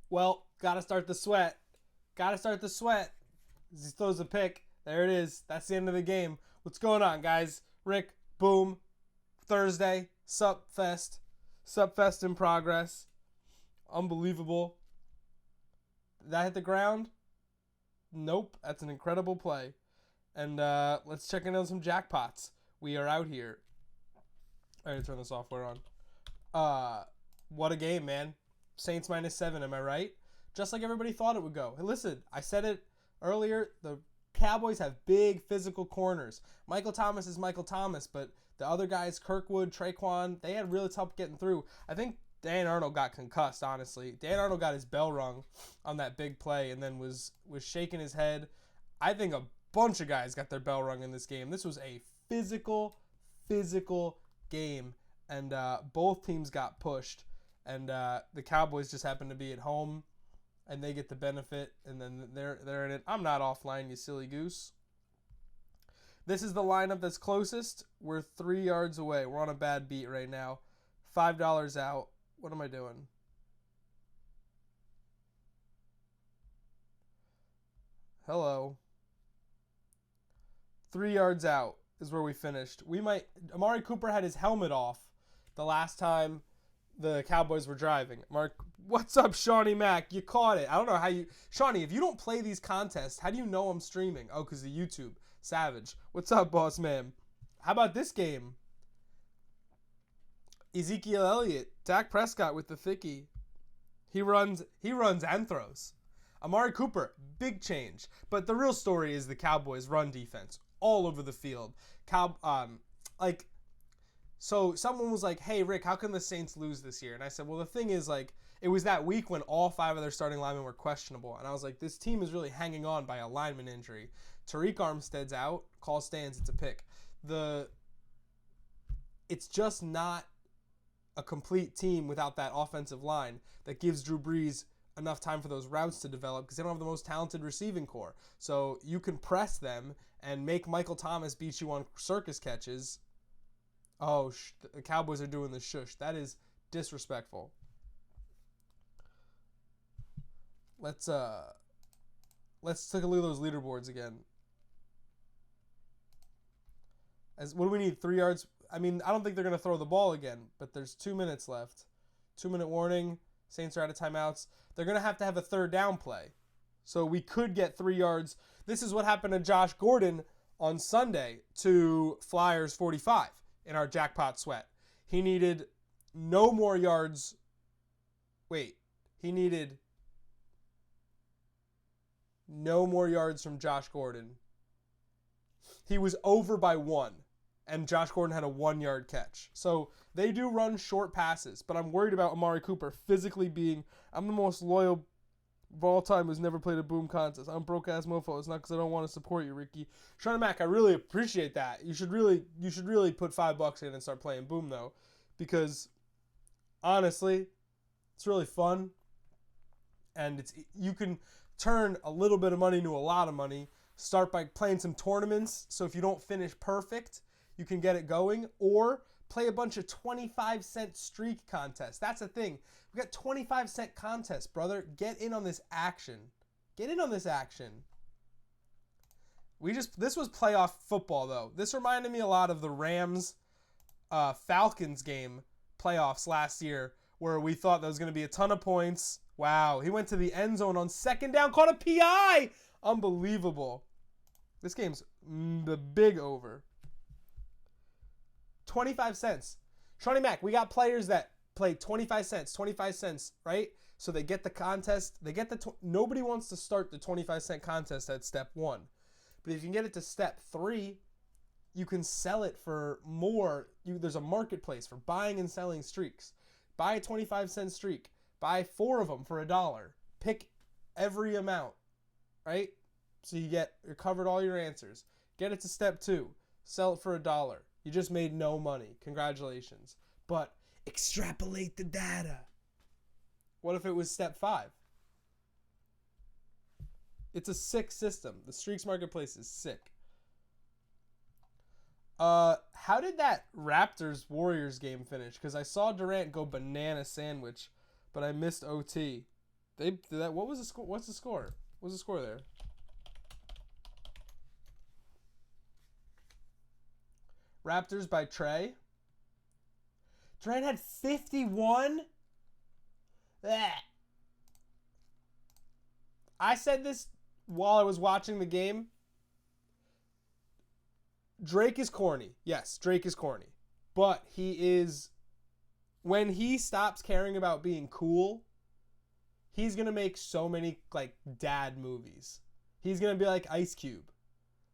Well, gotta start the sweat. Gotta start the sweat. He throws a pick. There it is. That's the end of the game. What's going on, guys? Rick, boom. Thursday. Sup Fest. Sup Fest in progress. Unbelievable. Did that hit the ground? Nope. That's an incredible play. And let's check in on some jackpots. We are out here. I gotta turn the software on. What a game, man. Saints -7, am I right? Just like everybody thought it would go. Hey, listen, I said it earlier. The Cowboys have big physical corners. Michael Thomas is Michael Thomas, but the other guys, Kirkwood, Traquan, they had really tough getting through. I think Dan Arnold got concussed, honestly. Dan Arnold got his bell rung on that big play and then was shaking his head. I think a bunch of guys got their bell rung in this game. This was a physical game, and both teams got pushed. And the Cowboys just happened to be at home, and they get the benefit, and then they're in it. I'm not offline, you silly goose. This is the lineup that's closest. We're 3 yards away. We're on a bad beat right now. $5 out. What am I doing? Hello. 3 yards out is where we finished. Amari Cooper had his helmet off the last time the Cowboys were driving. Mark, what's up, Shawnee Mac? You caught it. I don't know how you... Shawnee, if you don't play these contests, how do you know I'm streaming? Oh, because of YouTube. Savage. What's up, boss man? How about this game? Ezekiel Elliott, Dak Prescott with the thickie. He runs and throws. Amari Cooper, big change. But the real story is the Cowboys' run defense all over the field. So someone was like, hey, Rick, how can the Saints lose this year? And I said, well, the thing is, it was that week when all 5 of their starting linemen were questionable. And I was like, this team is really hanging on by a lineman injury. Tariq Armstead's out. Call stands. It's a pick. It's just not a complete team without that offensive line that gives Drew Brees enough time for those routes to develop because they don't have the most talented receiving core. So you can press them and make Michael Thomas beat you on circus catches. Oh, the Cowboys are doing the shush. That is disrespectful. Let's take a look at those leaderboards again. What do we need? 3 yards? I mean, I don't think they're going to throw the ball again, but there's 2 minutes left. 2-minute warning. Saints are out of timeouts. They're going to have a third down play. So we could get 3 yards. This is what happened to Josh Gordon on Sunday to Flyers 45 in our jackpot sweat. He needed no more yards. Wait, he needed no more yards from Josh Gordon. He was over by 1, and Josh Gordon had a 1-yard catch. So they do run short passes, but I'm worried about Amari Cooper physically being, I'm the most loyal of all time who's never played a boom contest. I'm broke-ass mofo. It's not because I don't want to support you, Ricky. Sean Mack, I really appreciate that. You should really put $5 in and start playing boom, though, because honestly, it's really fun, and you can turn a little bit of money into a lot of money. Start by playing some tournaments, so if you don't finish perfect, you can get it going, or play a bunch of 25-cent streak contests. That's the thing. We got 25-cent contests, brother. Get in on this action. Get in on this action. This was playoff football, though. This reminded me a lot of the Rams Falcons game playoffs last year, where we thought there was going to be a ton of points. Wow, he went to the end zone on second down, caught a PI. Unbelievable. This game's the big over. 25 cents. Shawnee Mack, we got players that play 25 cents, right? So they get the contest. Nobody wants to start the 25-cent contest at step 1. But if you can get it to step 3, you can sell it for more. There's a marketplace for buying and selling streaks. Buy a 25-cent streak. Buy 4 of them for $1. Pick every amount, right? So you covered all your answers. Get it to step 2. Sell it for $1. You just made no money. Congratulations. But extrapolate the data. What if it was step 5? It's a sick system. The Streaks Marketplace is sick. How did that Raptors-Warriors game finish? Because I saw Durant go banana sandwich, but I missed OT. They did that. What was the score? What's the score? What's the score there? Raptors by Trey. Durant had 51. Ugh. I said this while I was watching the game. Drake is corny. Yes, Drake is corny. But he is, when he stops caring about being cool, he's going to make so many like dad movies. He's going to be like Ice Cube,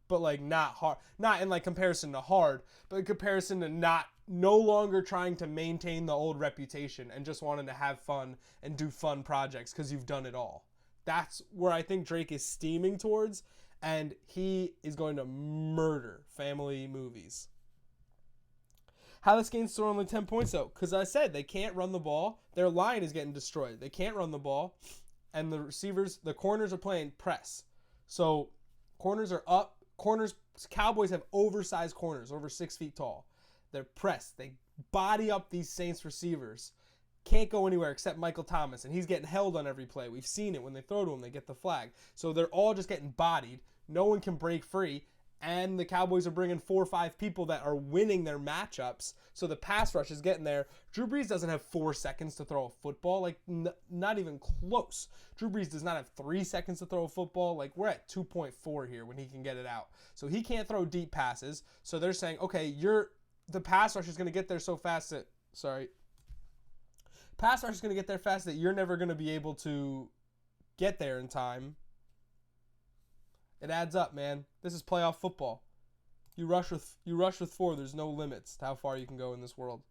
but like not hard, not in like comparison to hard, but in comparison to not, no longer trying to maintain the old reputation and just wanting to have fun and do fun projects because you've done it all. That's where I think Drake is steaming towards, and he is going to murder family movies. How this game's throwing only 10 points though, because I said they can't run the ball. Their line is getting destroyed. They can't run the ball, and the receivers, the corners are playing press. So corners are up. Corners, Cowboys have oversized corners, over 6 feet tall. They're pressed. They body up these Saints receivers. Can't go anywhere except Michael Thomas, and he's getting held on every play. We've seen it. When they throw to him, they get the flag. So they're all just getting bodied. No one can break free, and the Cowboys are bringing 4 or 5 people that are winning their matchups, so the pass rush is getting there. Drew Brees doesn't have 4 seconds to throw a football, like not even close. Drew Brees does not have 3 seconds to throw a football. Like, we're at 2.4 here when he can get it out. So he can't throw deep passes, so they're saying, okay, the pass rush is going to get there so fast that, pass rush is going to get there fast that you're never going to be able to get there in time. It adds up, man. This is playoff football. You rush with 4. There's no limits to how far you can go in this world.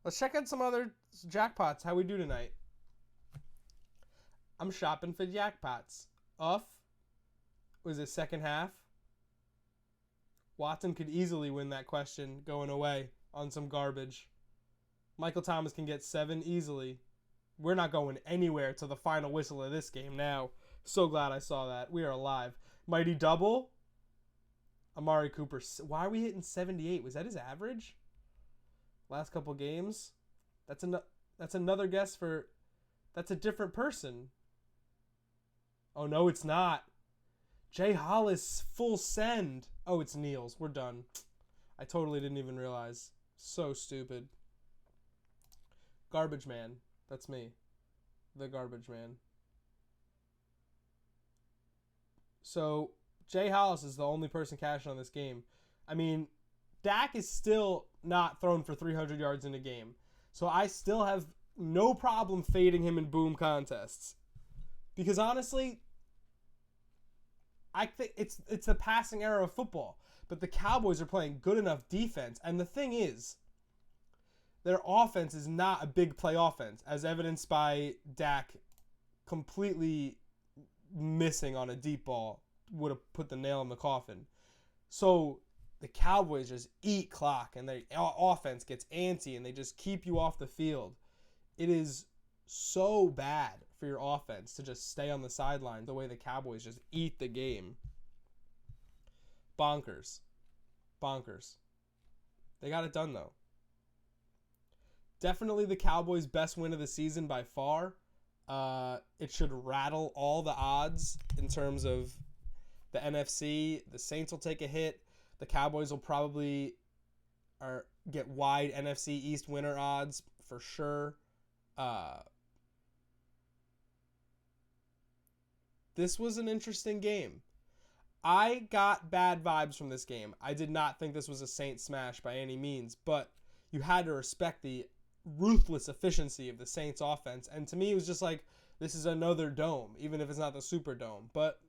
Let's check out some other jackpots. How we do tonight? I'm shopping for jackpots. Was it second half? Watson could easily win that question going away on some garbage. Michael Thomas can get 7 easily. We're not going anywhere to the final whistle of this game now. So glad I saw that. We are alive. Mighty double. Amari Cooper. Why are we hitting 78? Was that his average? Last couple games? That's another guess for... That's a different person. Oh, no, it's not. Jay Hollis, full send. Oh, it's Niels. We're done. I totally didn't even realize. So stupid. Garbage Man. That's me. The Garbage Man. So, Jay Hollis is the only person cashing on this game. I mean, Dak is still not thrown for 300 yards in a game. So I still have no problem fading him in boom contests. Because honestly, I think it's the passing era of football. But the Cowboys are playing good enough defense. And the thing is, their offense is not a big play offense, as evidenced by Dak completely missing on a deep ball. Would have put the nail in the coffin. So the Cowboys just eat clock, and their offense gets antsy, and they just keep you off the field. It is so bad for your offense to just stay on the sideline the way the Cowboys just eat the game. Bonkers. They got it done, though. Definitely the Cowboys' best win of the season by far. It should rattle all the odds in terms of the NFC. The Saints will take a hit. The Cowboys will probably get wide NFC East winner odds for sure. This was an interesting game. I got bad vibes from this game. I did not think this was a Saints smash by any means, but you had to respect the ruthless efficiency of the Saints offense. And to me, it was just like, this is another dome, even if it's not the Superdome. But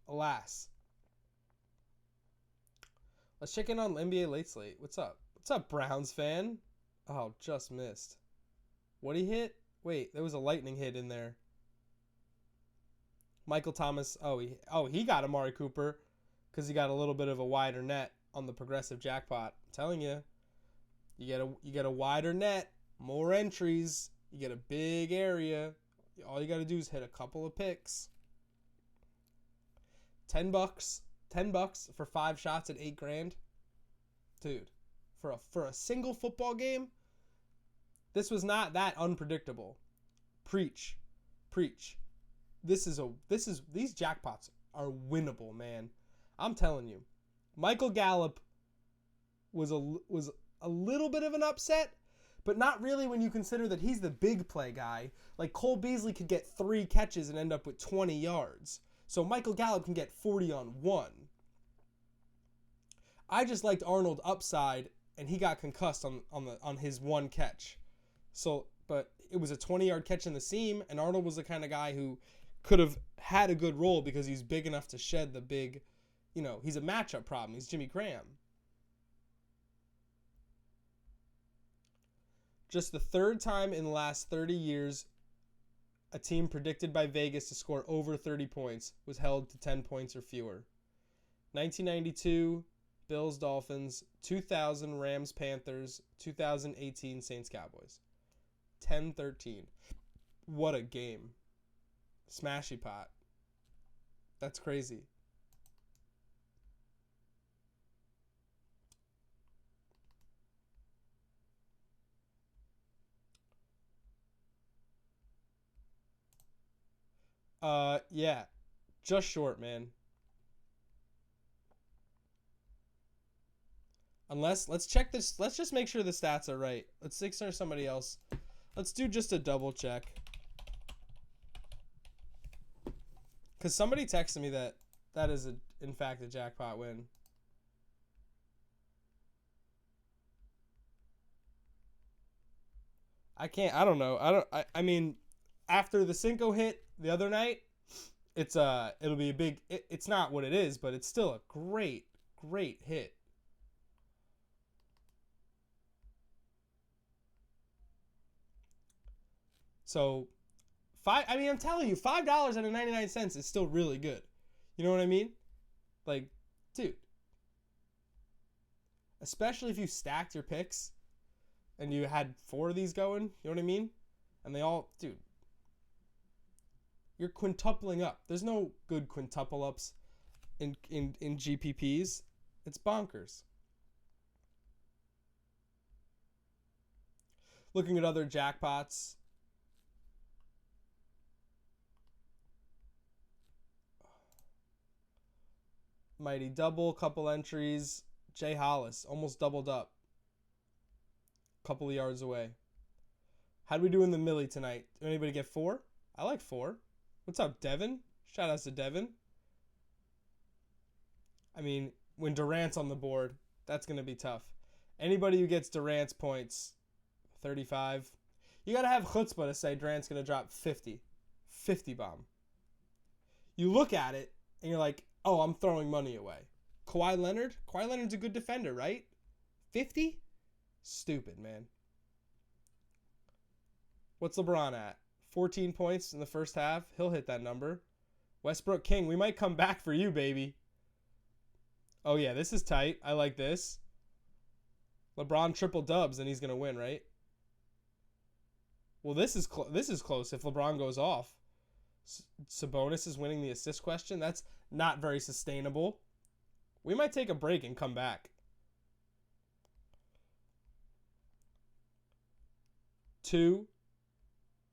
alas. Let's check in on NBA Late Slate. What's up? What's up, Browns fan? Oh, just missed. What'd he hit? Wait, there was a lightning hit in there. Michael Thomas. He got Amari Cooper because he got a little bit of a wider net on the progressive jackpot. I'm telling you, you get a wider net, more entries. You get a big area. All you got to do is hit a couple of picks. $10. $10 for 5 shots at $8,000. Dude, for a single football game, this was not that unpredictable. Preach. These jackpots are winnable, man. I'm telling you. Michael Gallup was a little bit of an upset, but not really when you consider that he's the big play guy. Like Cole Beasley could get 3 catches and end up with 20 yards. So Michael Gallup can get 40 on 1. I just liked Arnold upside, and he got concussed on his 1 catch. So, but it was a 20-yard catch in the seam, and Arnold was the kind of guy who could have had a good role because he's big enough to shed the big, he's a matchup problem. He's Jimmy Graham. Just the 3rd time in the last 30 years a team predicted by Vegas to score over 30 points was held to 10 points or fewer. 1992, Bills Dolphins. 2000, Rams Panthers. 2018, Saints Cowboys. 10-13. What a game. Smashy pot. That's crazy. Yeah. Just short, man. Let's check this. Let's just make sure the stats are right. Let's ignore somebody else. Let's do just a double check. Because somebody texted me that is, in fact, a jackpot win. I don't know. I mean, after the Cinco hit the other night, it'll be a big, it's not what it is, but it's still a great hit. So, I'm telling you, $5.99 is still really good. You know what I mean? Like, dude. Especially if you stacked your picks and you had 4 of these going, you know what I mean? And they all, dude, you're quintupling up. There's no good quintuple ups in GPPs. It's bonkers. Looking at other jackpots. Mighty double, couple entries. Jay Hollis almost doubled up. Couple of yards away. How'd we do in the Millie tonight? Did anybody get 4? I like 4. What's up, Devin? Shout outs to Devin. I mean, when Durant's on the board, that's going to be tough. Anybody who gets Durant's points, 35. You got to have chutzpah to say Durant's going to drop 50. 50 bomb. You look at it, and you're like, oh, I'm throwing money away. Kawhi Leonard's a good defender, right? 50? Stupid, man. What's LeBron at? 14 points in the first half. He'll hit that number. Westbrook King, we might come back for you, baby. Oh, yeah, this is tight. I like this. LeBron triple dubs, and he's going to win, right? Well, this is close if LeBron goes off. Sabonis is winning the assist question. That's not very sustainable. We might take a break and come back. 2.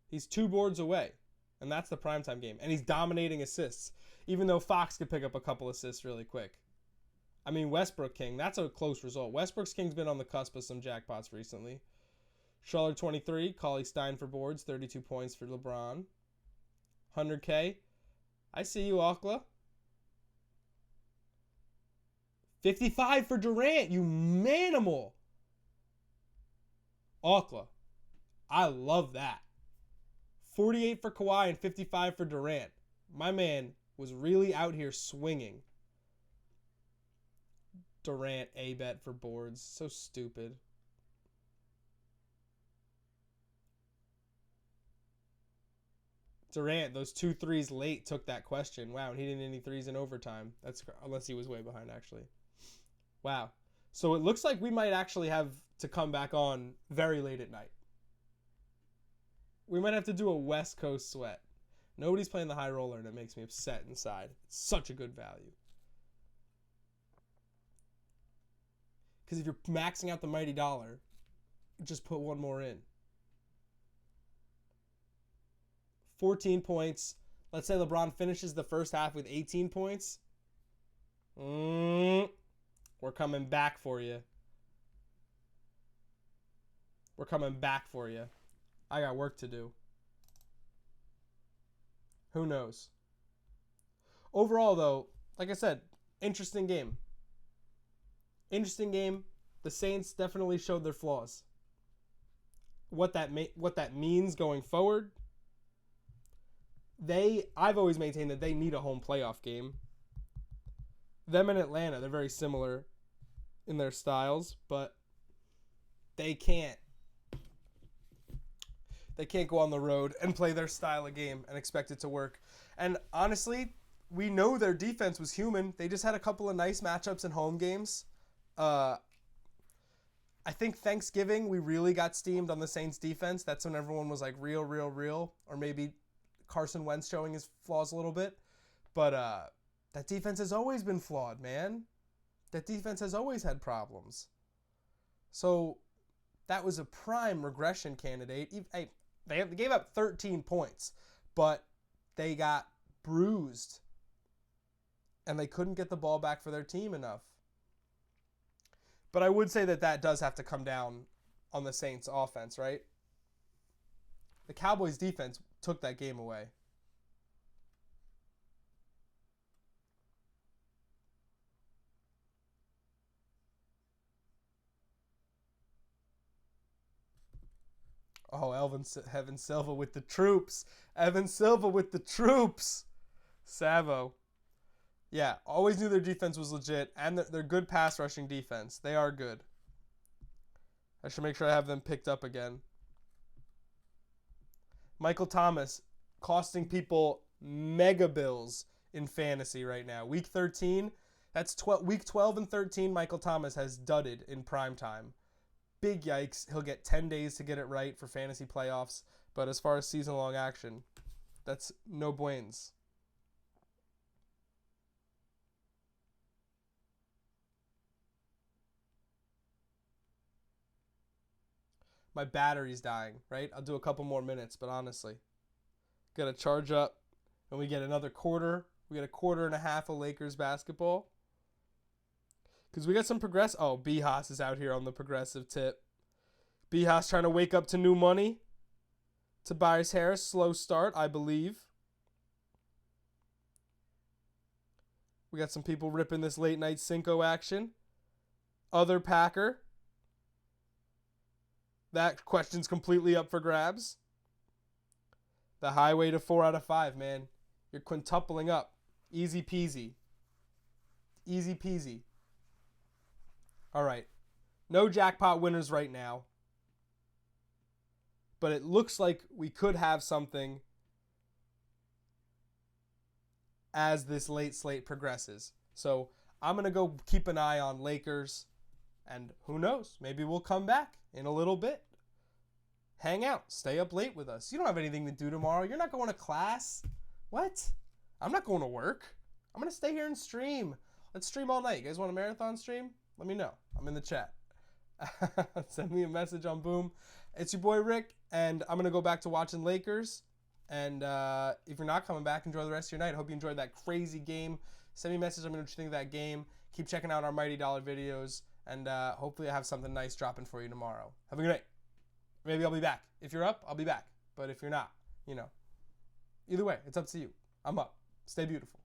He's 2 boards away, and that's the primetime game. And he's dominating assists, even though Fox could pick up a couple assists really quick. I mean, Westbrook King, that's a close result. Westbrook King's been on the cusp of some jackpots recently. Schuller 23, Cauley Stein for boards, 32 points for LeBron. 100K. I see you, Okla. 55 for Durant, you manimal. Okla. I love that. 48 for Kawhi and 55 for Durant. My man was really out here swinging. Durant A-bet for boards. So stupid. Durant, those 2 threes late took that question. Wow, and he didn't hit any threes in overtime. That's unless he was way behind, actually. Wow. So it looks like we might actually have to come back on very late at night. We might have to do a West Coast sweat. Nobody's playing the high roller, and it makes me upset inside. It's such a good value. Because if you're maxing out the mighty dollar, just put one more in. 14 points. Let's say LeBron finishes the first half with 18 points. We're coming back for you. We're coming back for you. I got work to do. Who knows? Overall, though, like I said, interesting game. Interesting game. The Saints definitely showed their flaws. What that means going forward, I've always maintained that they need a home playoff game. Them and Atlanta, they're very similar in their styles, but they can't go on the road and play their style of game and expect it to work. And honestly, we know their defense was human. They just had a couple of nice matchups in home games. I think Thanksgiving, we really got steamed on the Saints defense. That's when everyone was like real. Or maybe Carson Wentz showing his flaws a little bit. But that defense has always been flawed, man. That defense has always had problems. So that was a prime regression candidate. Hey, they gave up 13 points, but they got bruised. And they couldn't get the ball back for their team enough. But I would say that does have to come down on the Saints offense, right? The Cowboys defense took that game away. Oh, Evan Silva with the troops. Evan Silva with the troops. Savo. Yeah, always knew their defense was legit, and they're good pass rushing defense. They are good. I should make sure I have them picked up again. Michael Thomas costing people mega bills in fantasy right now. Week 13, week 12 and 13, Michael Thomas has dudded in prime time. Big yikes. He'll get 10 days to get it right for fantasy playoffs, but as far as season-long action, that's no buenos. My battery's dying, right? I'll do a couple more minutes, but honestly, got to charge up, and we get another quarter. We get a quarter and a half of Lakers basketball. Because we got some Oh, B-Haas is out here on the progressive tip. B-Haas trying to wake up to new money. Tobias Harris, slow start, I believe. We got some people ripping this late night Cinco action. Other Packer. That question's completely up for grabs. The highway to 4 out of 5, man. You're quintupling up. Easy peasy. Easy peasy. All right. No jackpot winners right now. But it looks like we could have something as this late slate progresses. So I'm going to go keep an eye on Lakers. And who knows? Maybe we'll come back in a little bit. Hang out. Stay up late with us. You don't have anything to do tomorrow. You're not going to class. What? I'm not going to work. I'm going to stay here and stream. Let's stream all night. You guys want a marathon stream? Let me know. I'm in the chat. Send me a message on Boom. It's your boy Rick, and I'm going to go back to watching Lakers. And if you're not coming back, enjoy the rest of your night. I hope you enjoyed that crazy game. Send me a message. Let me know what you think of that game. Keep checking out our Mighty Dollar videos. And hopefully I have something nice dropping for you tomorrow. Have a good night. Maybe I'll be back. If you're up, I'll be back. But if you're not, either way, it's up to you. I'm up. Stay beautiful.